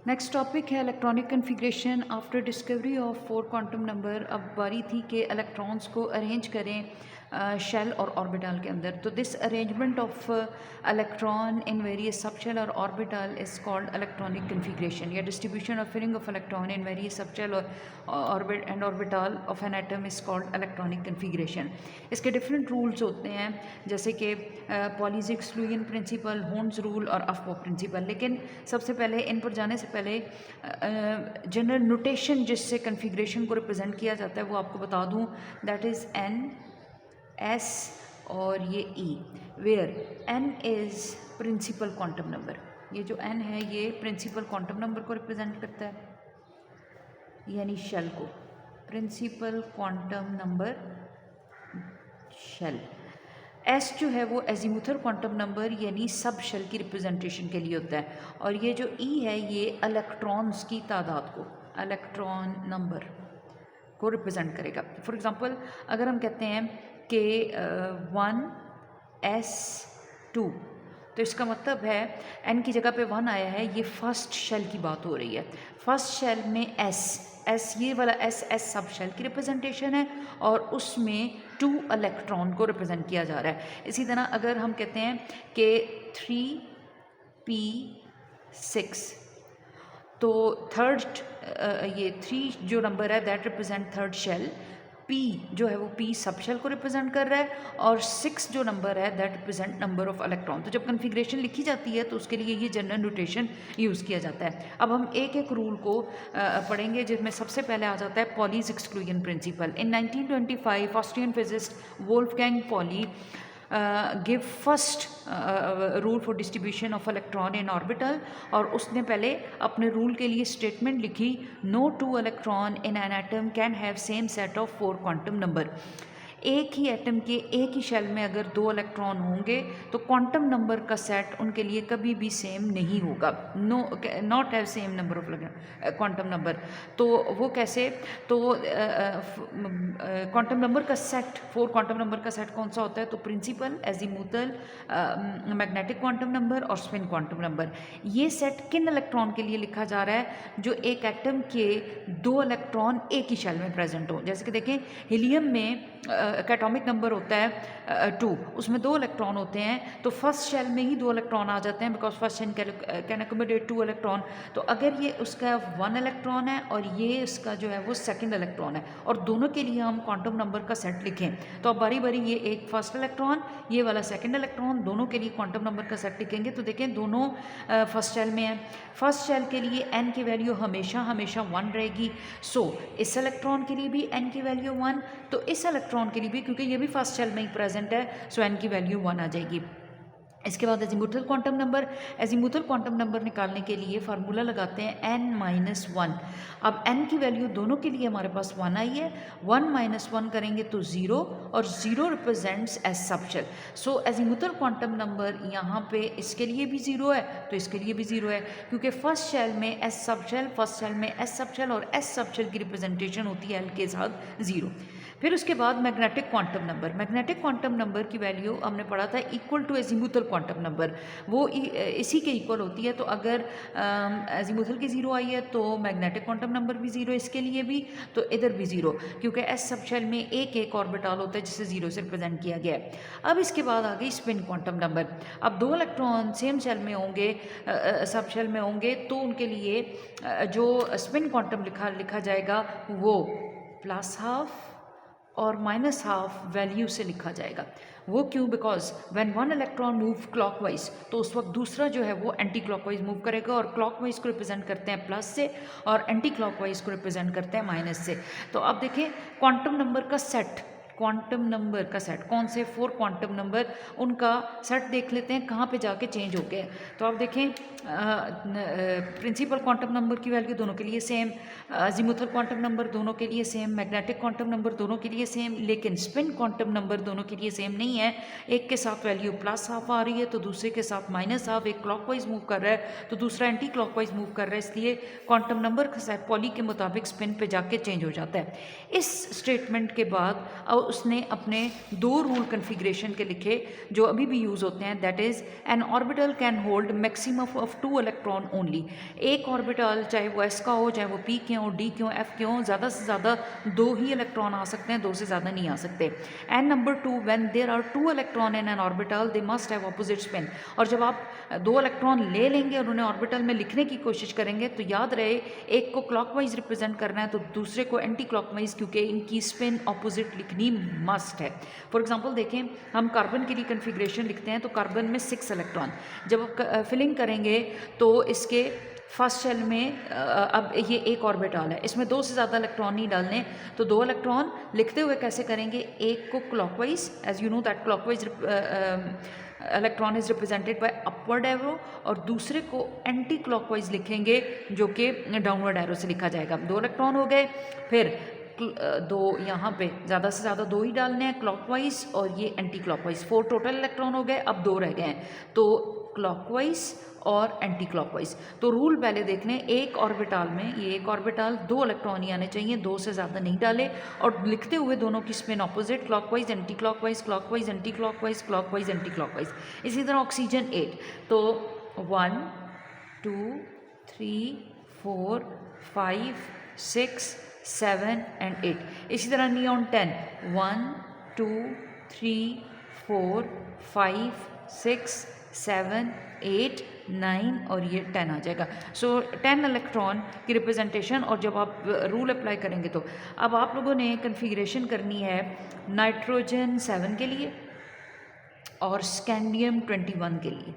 Next topic है electronic configuration after discovery of 4 quantum number. अब बारी थी कि इलेक्ट्रॉन्स को अरेंज करें शेल और ऑर्बिटल के अंदर। तो this arrangement of electron in various subshell और orbital is called electronic configuration. या डिस्ट्रीब्यूशन और filling of electron in various subshell और orbital of an atom is called electronic configuration. इसके डिफरेंट रूल्स होते हैं, जैसे कि पॉलीज़िक्स-लुईयन प्रिंसिपल, होर्न्स रूल और अफबॉ प्रिंसिपल। लेकिन सबसे पहले इन पर जाने से पहले जनरल नोटेशन जिससे कन्फिग्रेशन को रिप्रेजेंट किया जाता है वो आपको बता दूं। दैट इज़ एन, एस और ये e, where n is principal quantum number. ये जो एन है ये प्रिंसिपल क्वांटम नंबर को रिप्रेजेंट करता है, यानी शेल को, principal quantum number shell. S जो है वो एजीमुथल क्वांटम नंबर यानी सब शेल की रिप्रेजेंटेशन के लिए होता है। और ये जो ई है ये इलेक्ट्रॉन्स की तादाद को, इलेक्ट्रॉन नंबर को रिप्रेजेंट करेगा। फॉर एग्जांपल अगर हम कहते हैं कि 1s2, तो इसका मतलब है n की जगह पे 1 आया है, ये फर्स्ट शेल की बात हो रही है। फर्स्ट शेल में एस ये वाला एस सब शेल की रिप्रेजेंटेशन है और उसमें 2 इलेक्ट्रॉन को रिप्रेजेंट किया जा रहा है। इसी तरह अगर हम कहते हैं कि 3p6, तो थर्ड ये 3 जो नंबर है that represent third shell, p जो है वो p सब शेल को रिप्रेजेंट कर रहा है और 6 जो नंबर है that represent number of electron. तो जब कन्फिग्रेशन लिखी जाती है तो उसके लिए ये जनरल नोटेशन यूज़ किया जाता है। अब हम एक एक रूल को पढ़ेंगे, जिसमें सबसे पहले आ जाता है Pauli's exclusion principle. In 1925 Austrian physicist Wolfgang Pauli give first rule for distribution of electron in orbital, और उसने पहले अपने रूल के लिए स्टेटमेंट लिखी, no 2 electron in an atom can have same set of 4 quantum number. एक ही एटम के एक ही शेल में अगर 2 इलेक्ट्रॉन होंगे तो क्वांटम नंबर का सेट उनके लिए कभी भी सेम नहीं होगा, not have same number of quantum number. तो वो कैसे, तो क्वांटम नंबर का सेट, 4 क्वांटम नंबर का सेट कौन सा होता है, तो principal, azimuthal, magnetic quantum number और स्पिन क्वांटम नंबर। ये सेट किन इलेक्ट्रॉन के लिए लिखा जा रहा है, जो एक एटम के 2 इलेक्ट्रॉन एक ही शेल में प्रेजेंट हो। जैसे कि देखें हीलियम में एटॉमिक नंबर होता है 2, उसमें 2 इलेक्ट्रॉन होते हैं, तो फर्स्ट शेल में ही 2 इलेक्ट्रॉन आ जाते हैं, because first shell can accommodate 2 electron. तो अगर ये उसका 1 इलेक्ट्रॉन है और ये इसका जो है वो सेकंड इलेक्ट्रॉन है, और दोनों के लिए हम क्वांटम नंबर का सेट लिखें, तो अब बारी बारी ये एक फर्स्ट इलेक्ट्रॉन, ये वाला सेकंड इलेक्ट्रॉन, दोनों के लिए क्वांटम नंबर का सेट लिखेंगे। तो देखें दोनों फर्स्ट शेल में है। फर्स्ट शेल के लिए n की वैल्यू हमेशा 1 रहेगी। सो इस इलेक्ट्रॉन के लिए भी n की वैल्यू 1, तो इस इलेक्ट्रॉन के लिए भी, क्योंकि ये भी फर्स्ट शेल में ही प्रेजेंट है, सो n की वैल्यू 1 आ जाएगी। इसके बाद azimuthal quantum number. Azimuthal quantum number निकालने के लिए फार्मूला लगाते हैं n-1। अब n की वैल्यू दोनों के लिए हमारे पास 1 आई है, 1 - 1 करेंगे तो 0, और 0 रिप्रेजेंट्स एस सब शेल। सो एजीमुथल क्वांटम नंबर यहाँ पे इसके लिए भी 0 है तो इसके लिए भी 0 है, क्योंकि फर्स्ट शेल में s sub shell, first shell में एस सब शेल, और एस सब शेल की रिप्रेजेंटेशन होती है एल के साथ 0। फिर उसके बाद magnetic quantum number. Magnetic quantum number की वैल्यू हमने पढ़ा था equal to azimuthal quantum number, वो इसी के इक्वल होती है। तो अगर एजीमुथल की 0 आई है तो मैग्नेटिक क्वांटम नंबर भी 0, इसके लिए भी, तो इधर भी 0, क्योंकि एस सब शेल में एक ऑर्बिटल होता है जिसे 0 से रिप्रेजेंट किया गया है। अब इसके बाद आ गई स्पिन क्वांटम नंबर। अब 2 इलेक्ट्रॉन सेम शेल में होंगे, सब शेल में होंगे, तो उनके लिए जो स्पिन क्वांटम लिखा जाएगा वो +½ और -½ वैल्यू से लिखा जाएगा। वो क्यों, because when 1 electron move clockwise, तो उस वक्त दूसरा जो है वो एंटी क्लॉकवाइज मूव करेगा, और क्लॉकवाइज को रिप्रेजेंट करते हैं प्लस से और एंटी क्लॉकवाइज को रिप्रेजेंट करते हैं माइनस से। तो अब देखें क्वांटम नंबर का सेट, क्वांटम नंबर का सेट कौन से, 4 क्वांटम नंबर, उनका सेट देख लेते हैं कहाँ पे जाके चेंज हो गए। तो आप देखें प्रिंसिपल क्वांटम नंबर की वैल्यू दोनों के लिए सेम, अजीमुथल क्वांटम नंबर दोनों के लिए सेम, मैग्नेटिक क्वांटम नंबर दोनों के लिए सेम, लेकिन स्पिन क्वांटम नंबर दोनों के लिए सेम नहीं है। एक के साथ वैल्यू +½ आ रही है तो दूसरे के साथ -½ एक क्लॉकवाइज मूव कर रहा है तो दूसरा एंटी क्लॉकवाइज मूव कर रहा है, इसलिए क्वांटम नंबर का सेट पॉली के मुताबिक स्पिन पे जाके चेंज हो जाता है। इस स्टेटमेंट के बाद उसने अपने 2 रूल कन्फिग्रेशन के लिखे जो अभी भी यूज़ होते हैं, that is an orbital can hold maximum of 2 electron only. एक ऑर्बिटल चाहे वो एस का हो, चाहे वो पी के हो, डी के हो, एफ के हो, ज़्यादा से ज़्यादा 2 ही इलेक्ट्रॉन आ सकते हैं, 2 से ज़्यादा नहीं आ सकते। And number 2, when there are 2 electron in an orbital they must have opposite spin. और जब आप 2 इलेक्ट्रॉन ले लेंगे और उन्हें ऑर्बिटल में लिखने की कोशिश करेंगे तो याद रहे एक को क्लॉकवाइज रिप्रेजेंट करना है तो दूसरे को एंटी क्लॉकवाइज, क्योंकि इनकी स्पिन ऑपोजिट लिखनी मस्ट है। फॉर एग्जांपल देखें, हम कार्बन के लिए कन्फिग्रेशन लिखते हैं तो कार्बन में 6 इलेक्ट्रॉन, जब आप फिलिंग करेंगे तो इसके फर्स्ट शेल में अब ये एक ऑर्बिटल है, इसमें 2 से ज़्यादा इलेक्ट्रॉन नहीं डालने, तो 2 इलेक्ट्रॉन लिखते हुए कैसे करेंगे, एक को clockwise, as you know that clockwise electron is represented by upward arrow, और दूसरे को एंटी क्लॉकवाइज लिखेंगे जो कि डाउनवर्ड एरो से लिखा जाएगा। 2 इलेक्ट्रॉन हो गए, फिर 2 यहाँ पे ज़्यादा से ज़्यादा 2 ही डालने हैं क्लॉकवाइज और ये एंटी क्लॉकवाइज, 4 टोटल इलेक्ट्रॉन हो गए, अब 2 रह गए हैं, तो क्लॉकवाइज और एंटी क्लॉकवाइज। तो रूल पहले देख लें, एक ऑर्बिटल में, ये एक ऑर्बिटल 2 इलेक्ट्रॉन ही आने चाहिए, 2 से ज़्यादा नहीं डाले, और लिखते हुए दोनों की spin opposite, clockwise anti clockwise, clockwise anti clockwise, clockwise anti clockwise. इसी तरह ऑक्सीजन 8, तो 1 2 3 4 5 6 7 एंड 8। इसी तरह नियॉन 10, 1 2 3 4 5 6 7 8 9 और ये 10 आ जाएगा। सो 10 इलेक्ट्रॉन की रिप्रेजेंटेशन। और जब आप रूल अप्लाई करेंगे तो अब आप लोगों ने कन्फिग्रेशन करनी है नाइट्रोजन 7 के लिए और स्कैंडियम 21 के लिए।